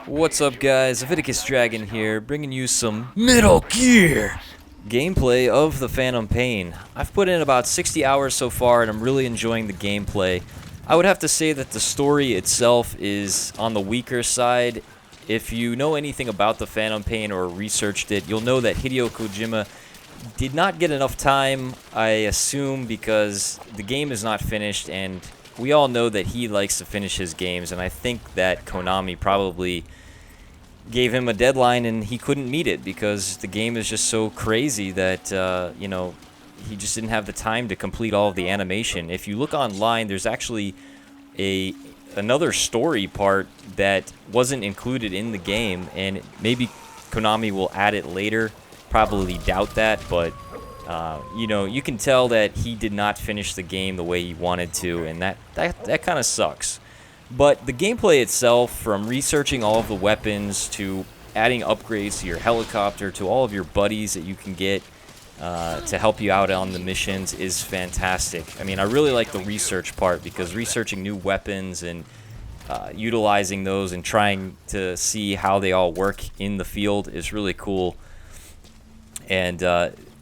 What's up, guys? Leviticus Dragon here, bringing you some Metal Gear gameplay of the Phantom Pain. I've put in about 60 hours so far, and I'm really enjoying the gameplay. I would have to say that the story itself is on the weaker side. If you know anything about the Phantom Pain or researched it, you'll know that Hideo Kojima did not get enough time, I assume, because the game is not finished, and we all know that he likes to finish his games, and I think that Konami probably gave him a deadline and he couldn't meet it because the game is just so crazy that, you know, he just didn't have the time to complete all of the animation. If you look online, there's actually another story part that wasn't included in the game, and maybe Konami will add it later. Probably doubt that, but you know, you can tell that he did not finish the game the way he wanted to, and that kind of sucks. But the gameplay itself, from researching all of the weapons to adding upgrades to your helicopter to all of your buddies that you can get to help you out on the missions, is fantastic. I mean, I really like the research part, because researching new weapons and utilizing those and trying to see how they all work in the field is really cool. And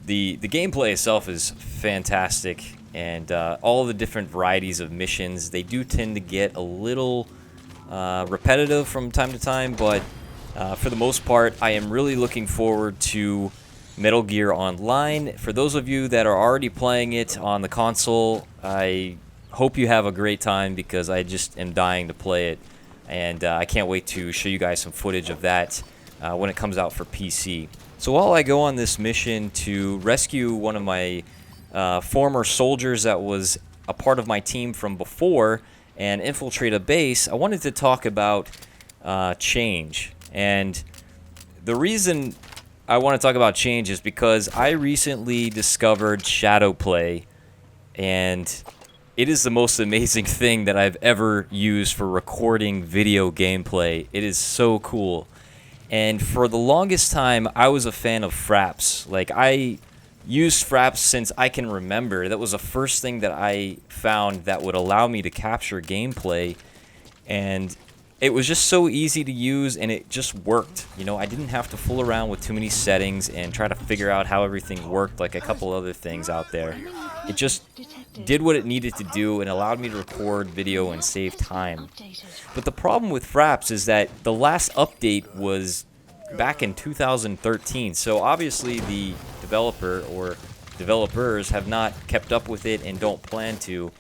the gameplay itself is fantastic, and all the different varieties of missions, they do tend to get a little repetitive from time to time, but for the most part, I am really looking forward to Metal Gear Online. For those of you that are already playing it on the console, I hope you have a great time, because I just am dying to play it, and I can't wait to show you guys some footage of that when it comes out for PC. So while I go on this mission to rescue one of my former soldiers that was a part of my team from before and infiltrate a base, I wanted to talk about change. And the reason I want to talk about change is because I recently discovered Shadowplay, and it is the most amazing thing that I've ever used for recording video gameplay. It is so cool. And for the longest time, I was a fan of Fraps. Like, I used Fraps since I can remember. That was the first thing that I found that would allow me to capture gameplay. And it was just so easy to use, and it just worked. You know, I didn't have to fool around with too many settings and try to figure out how everything worked like a couple other things out there. It just did what it needed to do and allowed me to record video and save time. But the problem with Fraps is that the last update was back in 2013, so obviously the developer or developers have not kept up with it and don't plan to.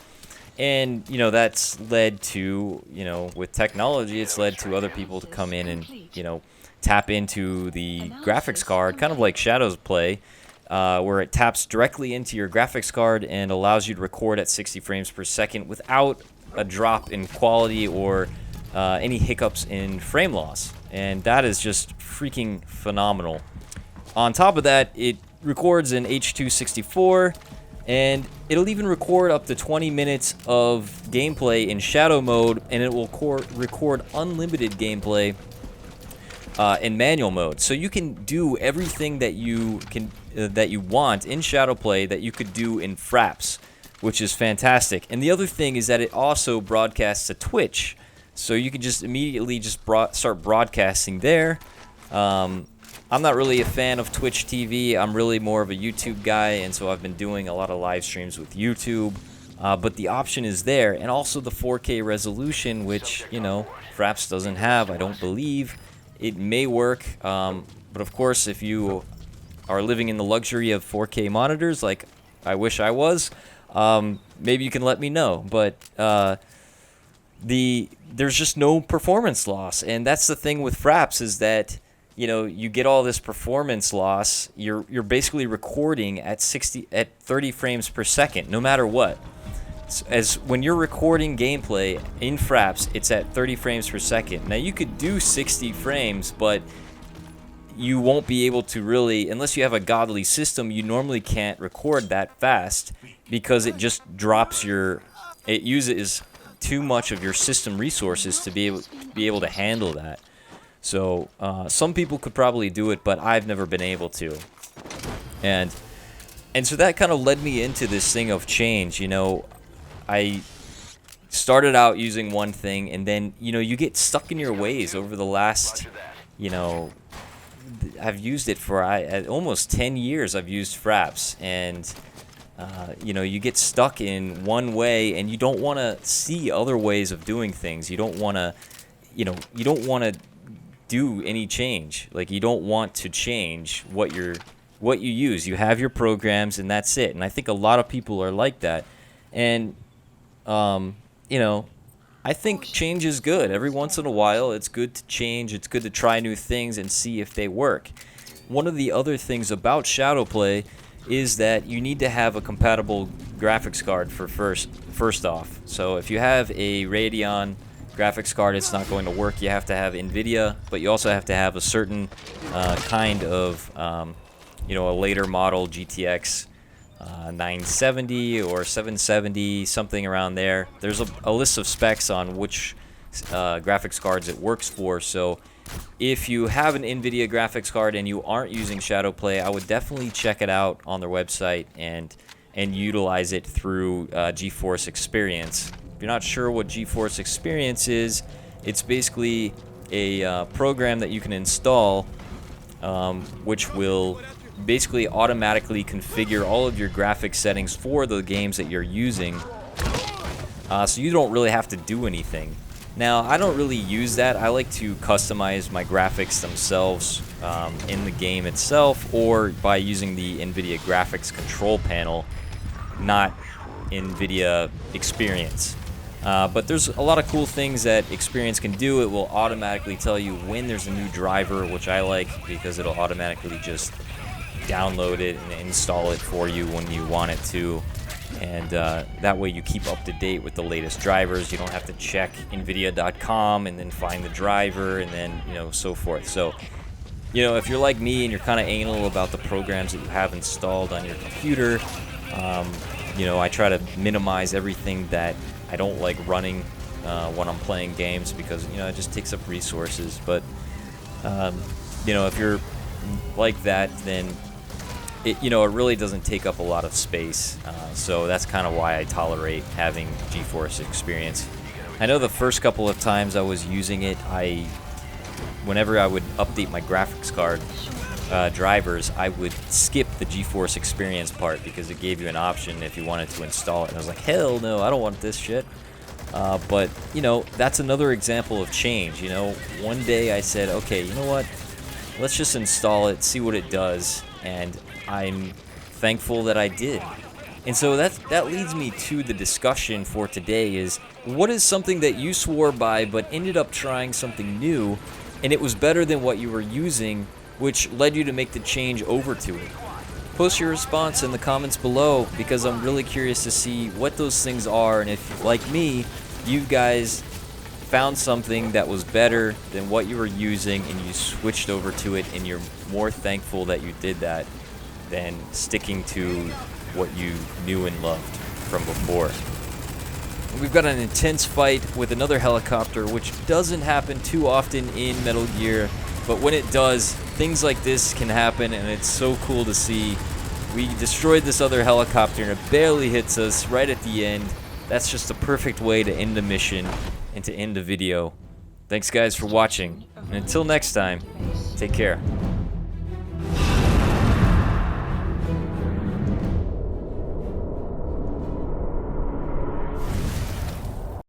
And, you know, that's led to, you know, with technology, it's led to other people to come in and, you know, tap into the graphics card, kind of like Shadowplay, where it taps directly into your graphics card and allows you to record at 60 frames per second without a drop in quality or any hiccups in frame loss. And that is just freaking phenomenal. On top of that, it records in H.264, and it'll even record up to 20 minutes of gameplay in shadow mode, and it will record unlimited gameplay in manual mode. So you can do everything that you want in Shadowplay that you could do in Fraps, which is fantastic. And the other thing is that it also broadcasts to Twitch, so you can just immediately just start broadcasting there. I'm not really a fan of Twitch TV. I'm really more of a YouTube guy, and so I've been doing a lot of live streams with YouTube. But the option is there, and also the 4K resolution, which, you know, Fraps doesn't have, I don't believe. It may work, but of course, if you are living in the luxury of 4K monitors, like I wish I was, maybe you can let me know. But there's just no performance loss, and that's the thing with Fraps, is that, you know, you get all this performance loss. You're basically recording at 30 frames per second, no matter what. As when you're recording gameplay in Fraps, it's at 30 frames per second. Now, you could do 60 frames, but you won't be able to really, unless you have a godly system, you normally can't record that fast, because it just drops it uses too much of your system resources to be able to handle that. So some people could probably do it, but I've never been able to. And so that kind of led me into this thing of change. You know, I started out using one thing, and then, you know, you get stuck in your ways over the last, you know, I've used it for almost 10 years. I've used Fraps, and you know, you get stuck in one way, and you don't want to see other ways of doing things. You don't want to, you know, you don't want to do any change. Like, you don't want to change what you use. You have your programs, and that's it. And I think a lot of people are like that. And you know, I think change is good. Every once in a while, it's good to change. It's good to try new things and see if they work. One of the other things about Shadowplay is that you need to have a compatible graphics card for first off. So if you have a Radeon graphics card, it's not going to work. You have to have NVIDIA, but you also have to have a certain kind of, you know, a later model GTX 970 or 770, something around there. There's a list of specs on which graphics cards it works for. So if you have an NVIDIA graphics card and you aren't using Shadowplay, I would definitely check it out on their website and utilize it through GeForce Experience. If you're not sure what GeForce Experience is, it's basically a program that you can install, which will basically automatically configure all of your graphics settings for the games that you're using, so you don't really have to do anything. Now, I don't really use that. I like to customize my graphics themselves in the game itself, or by using the NVIDIA graphics control panel, not NVIDIA Experience. But there's a lot of cool things that Experience can do. It will automatically tell you when there's a new driver, which I like because it'll automatically just download it and install it for you when you want it to. And that way you keep up to date with the latest drivers. You don't have to check nvidia.com and then find the driver and then, you know, so forth. So, you know, if you're like me and you're kind of anal about the programs that you have installed on your computer, you know, I try to minimize everything that I don't like running when I'm playing games, because, you know, it just takes up resources. But, you know, if you're like that, then it really doesn't take up a lot of space. So that's kind of why I tolerate having GeForce Experience. I know the first couple of times I was using it, whenever I would update my graphics card drivers, I would skip the GeForce Experience part because it gave you an option if you wanted to install it. And I was like, hell no, I don't want this shit. But, you know, that's another example of change. You know, one day I said, okay, you know what? Let's just install it, see what it does. And I'm thankful that I did. And so that leads me to the discussion for today is, what is something that you swore by but ended up trying something new and it was better than what you were using, which led you to make the change over to it? Post your response in the comments below, because I'm really curious to see what those things are, and if, like me, you guys found something that was better than what you were using and you switched over to it and you're more thankful that you did that than sticking to what you knew and loved from before. We've got an intense fight with another helicopter, which doesn't happen too often in Metal Gear, but when it does, things like this can happen, and it's so cool to see. We destroyed this other helicopter and it barely hits us right at the end. That's just a perfect way to end the mission and to end the video. Thanks guys for watching, and until next time, take care.